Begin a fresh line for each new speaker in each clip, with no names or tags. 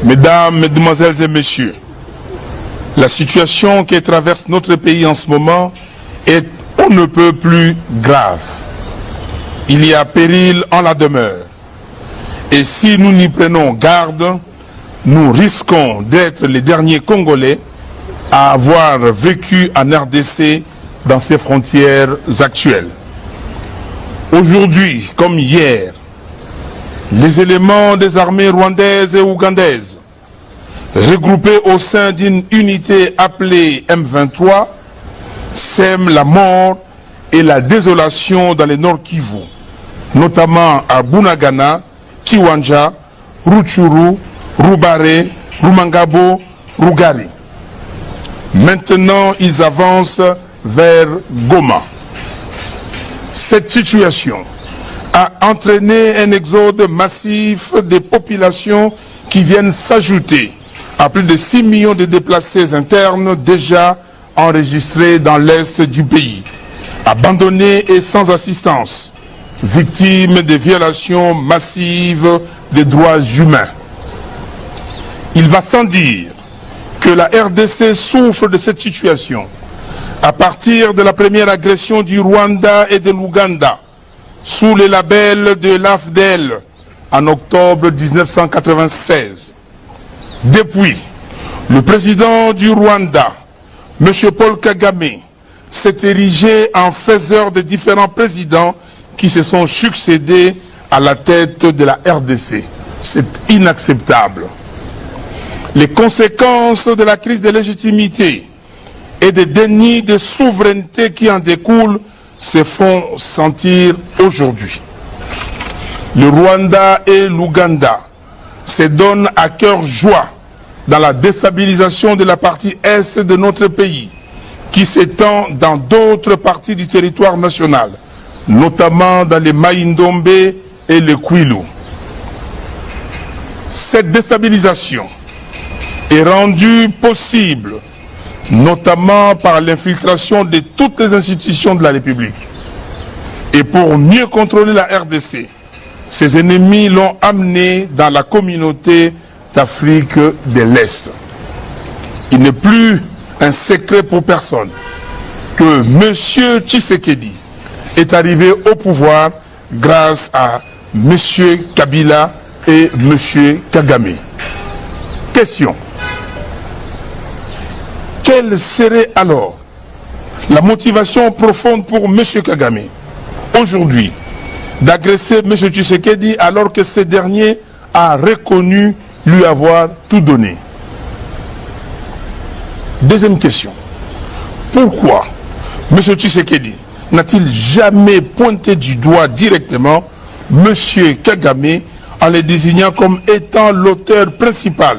Mesdames, Mesdemoiselles et Messieurs, la situation qui traverse notre pays en ce moment est on ne peut plus grave. Il y a péril en la demeure. Et si nous n'y prenons garde, nous risquons d'être les derniers Congolais à avoir vécu en RDC dans ses frontières actuelles. Aujourd'hui, comme hier, les éléments des armées rwandaises et ougandaises, regroupés au sein d'une unité appelée M23, sèment la mort et la désolation dans les Nord Kivu, notamment à Bunagana, Kiwanja, Rutshuru, Rubare, Rumangabo, Rugari. Maintenant, ils avancent vers Goma. Cette situation a entraîné un exode massif des populations qui viennent s'ajouter à plus de 6 millions de déplacés internes déjà enregistrés dans l'est du pays, abandonnés et sans assistance, victimes de violations massives des droits humains. Il va sans dire que la RDC souffre de cette situation à partir de la première agression du Rwanda et de l'Ouganda sous les labels de l'AFDEL en octobre 1996. Depuis, le président du Rwanda, M. Paul Kagame, s'est érigé en faiseur de différents présidents qui se sont succédés à la tête de la RDC. C'est inacceptable. Les conséquences de la crise de légitimité et des dénis de souveraineté qui en découlent se font sentir aujourd'hui. Le Rwanda et l'Ouganda se donnent à cœur joie dans la déstabilisation de la partie est de notre pays, qui s'étend dans d'autres parties du territoire national, notamment dans les Maïndombe et le Kwilu. Cette déstabilisation est rendue possible notamment par l'infiltration de toutes les institutions de la République. Et pour mieux contrôler la RDC, ses ennemis l'ont amené dans la communauté d'Afrique de l'Est. Il n'est plus un secret pour personne que M. Tshisekedi est arrivé au pouvoir grâce à M. Kabila et M. Kagame. Question. Quelle serait alors la motivation profonde pour M. Kagame aujourd'hui d'agresser M. Tshisekedi alors que ce dernier a reconnu lui avoir tout donné? Deuxième question. Pourquoi M. Tshisekedi n'a-t-il jamais pointé du doigt directement M. Kagame en le désignant comme étant l'auteur principal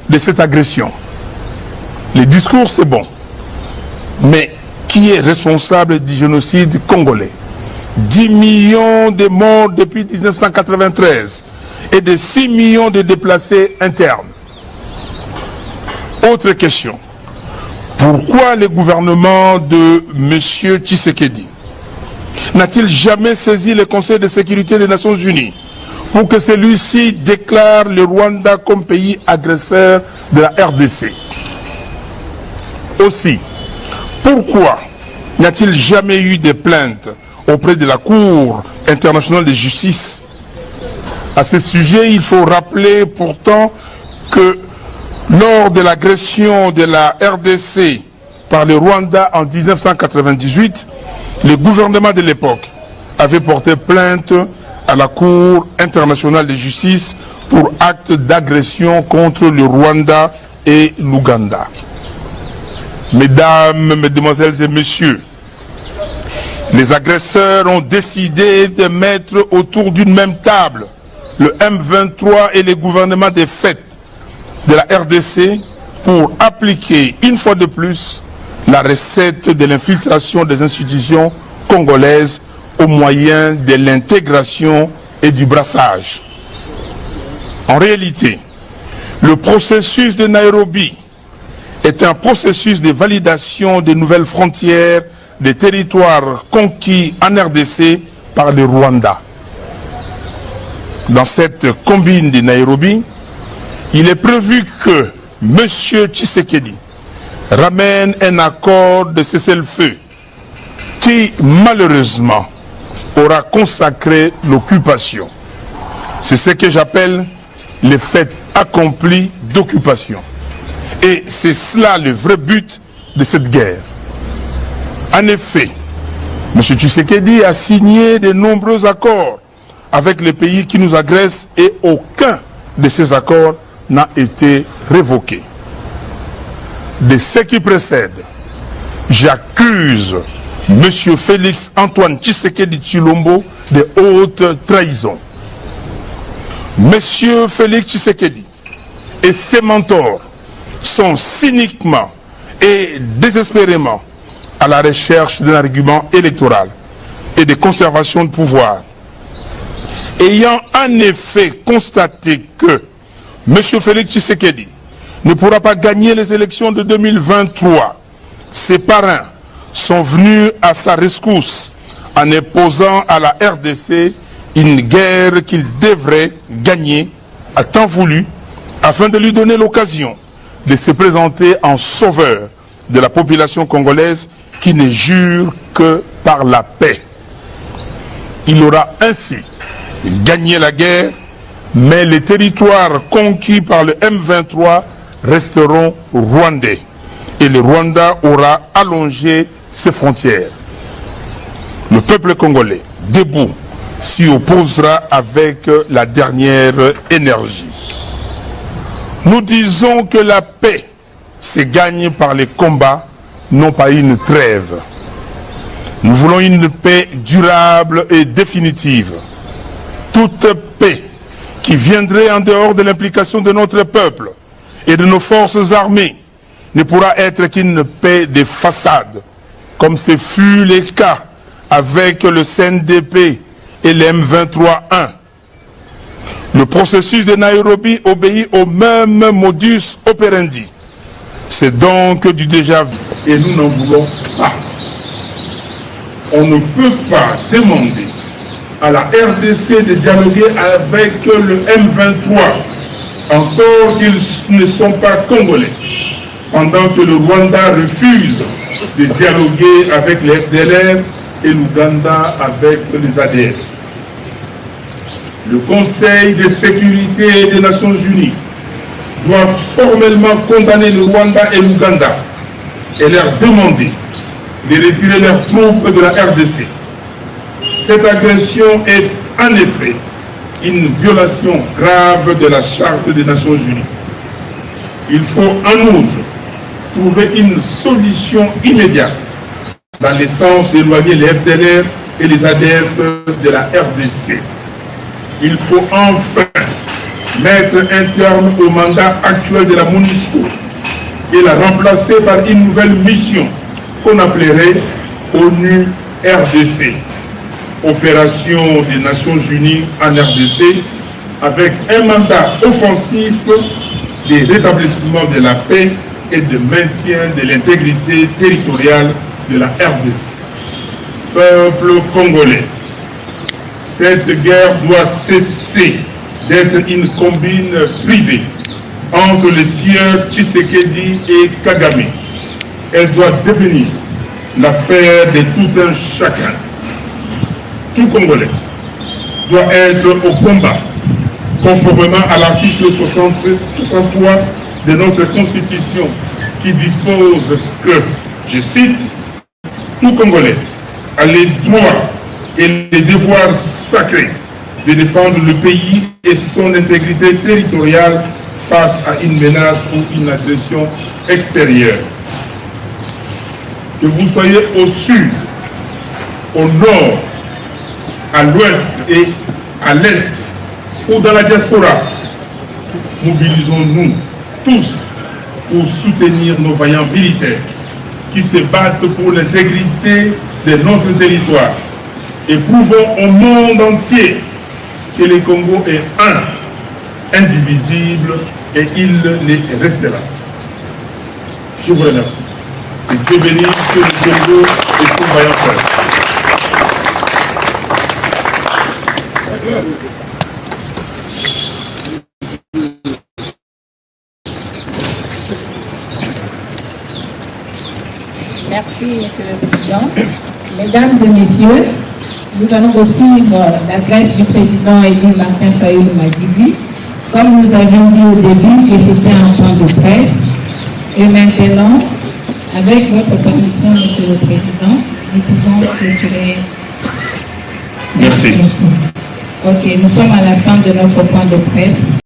de cette agression? Les discours, c'est bon. Mais qui est responsable du génocide congolais? 10 millions de morts depuis 1993 et de 6 millions de déplacés internes. Autre question. Pourquoi le gouvernement de M. Tshisekedi n'a-t-il jamais saisi le Conseil de sécurité des Nations Unies pour que celui-ci déclare le Rwanda comme pays agresseur de la RDC? Aussi, pourquoi n'y a-t-il jamais eu de plainte auprès de la Cour internationale de justice? À ce sujet, il faut rappeler pourtant que lors de l'agression de la RDC par le Rwanda en 1998, le gouvernement de l'époque avait porté plainte à la Cour internationale de justice pour acte d'agression contre le Rwanda et l'Ouganda. Mesdames, Mesdemoiselles et Messieurs, les agresseurs ont décidé de mettre autour d'une même table le M23 et les gouvernements des fêtes de la RDC pour appliquer une fois de plus la recette de l'infiltration des institutions congolaises au moyen de l'intégration et du brassage. En réalité, le processus de Nairobi est un processus de validation des nouvelles frontières des territoires conquis en RDC par le Rwanda. Dans cette combine de Nairobi, il est prévu que M. Tshisekedi ramène un accord de cessez-le-feu qui, malheureusement, aura consacré l'occupation. C'est ce que j'appelle les faits accomplis d'occupation. Et c'est cela le vrai but de cette guerre. En effet, M. Tshisekedi a signé de nombreux accords avec les pays qui nous agressent et aucun de ces accords n'a été révoqué. De ce qui précède, j'accuse M. Félix Antoine Tshisekedi Tshilombo de haute trahison. M. Félix Tshisekedi et ses mentors sont cyniquement et désespérément à la recherche d'un argument électoral et de conservation de pouvoir. Ayant en effet constaté que M. Félix Tshisekedi ne pourra pas gagner les élections de 2023, ses parrains sont venus à sa rescousse en imposant à la RDC une guerre qu'il devrait gagner à temps voulu afin de lui donner l'occasion de se présenter en sauveur de la population congolaise qui ne jure que par la paix. Il aura ainsi gagné la guerre, mais les territoires conquis par le M23 resteront rwandais et le Rwanda aura allongé ses frontières. Le peuple congolais, debout, s'y opposera avec la dernière énergie. Nous disons que la paix se gagne par les combats, non pas une trêve. Nous voulons une paix durable et définitive. Toute paix qui viendrait en dehors de l'implication de notre peuple et de nos forces armées ne pourra être qu'une paix de façade, comme ce fut le cas avec le CNDP et le M23-1. Le processus de Nairobi obéit au même modus operandi. C'est donc du déjà vu.
Et nous n'en voulons pas. On ne peut pas demander à la RDC de dialoguer avec le M23, encore qu'ils ne sont pas congolais, pendant que le Rwanda refuse de dialoguer avec les FDLR et l'Ouganda avec les ADF. Le Conseil de sécurité des Nations Unies doit formellement condamner le Rwanda et l'Ouganda et leur demander de retirer leurs troupes de la RDC. Cette agression est en effet une violation grave de la Charte des Nations Unies. Il faut en outre trouver une solution immédiate dans le sens d'éloigner les FDLR et les ADF de la RDC. Il faut enfin mettre un terme au mandat actuel de la MONUSCO et la remplacer par une nouvelle mission qu'on appellerait ONU RDC, Opération des Nations Unies en RDC, avec un mandat offensif de rétablissement de la paix et de maintien de l'intégrité territoriale de la RDC. Peuple congolais, cette guerre doit cesser d'être une combine privée entre les sieurs Tshisekedi et Kagame. Elle doit devenir l'affaire de tout un chacun. Tout Congolais doit être au combat, conformément à l'article 63 de notre Constitution, qui dispose que, je cite, tout Congolais a les droits et les devoirs sacrés de défendre le pays et son intégrité territoriale face à une menace ou une agression extérieure. Que vous soyez au sud, au nord, à l'ouest et à l'est, ou dans la diaspora, mobilisons-nous tous pour soutenir nos vaillants militaires qui se battent pour l'intégrité de notre territoire et prouvons au monde entier que le Congo est un, indivisible et il ne restera. Je vous remercie. Et Dieu bénisse le Congo et son vaillant peuple.
Merci, Monsieur le Président. Mesdames et Messieurs, nous allons suivre l'adresse du président élu Martin Fayulu-Madibi. Comme nous avions dit au début que c'était un point de presse, et maintenant, avec votre permission, Monsieur le Président, nous pouvons clôturer.
Merci.
Ok, nous sommes à la fin de notre point de presse.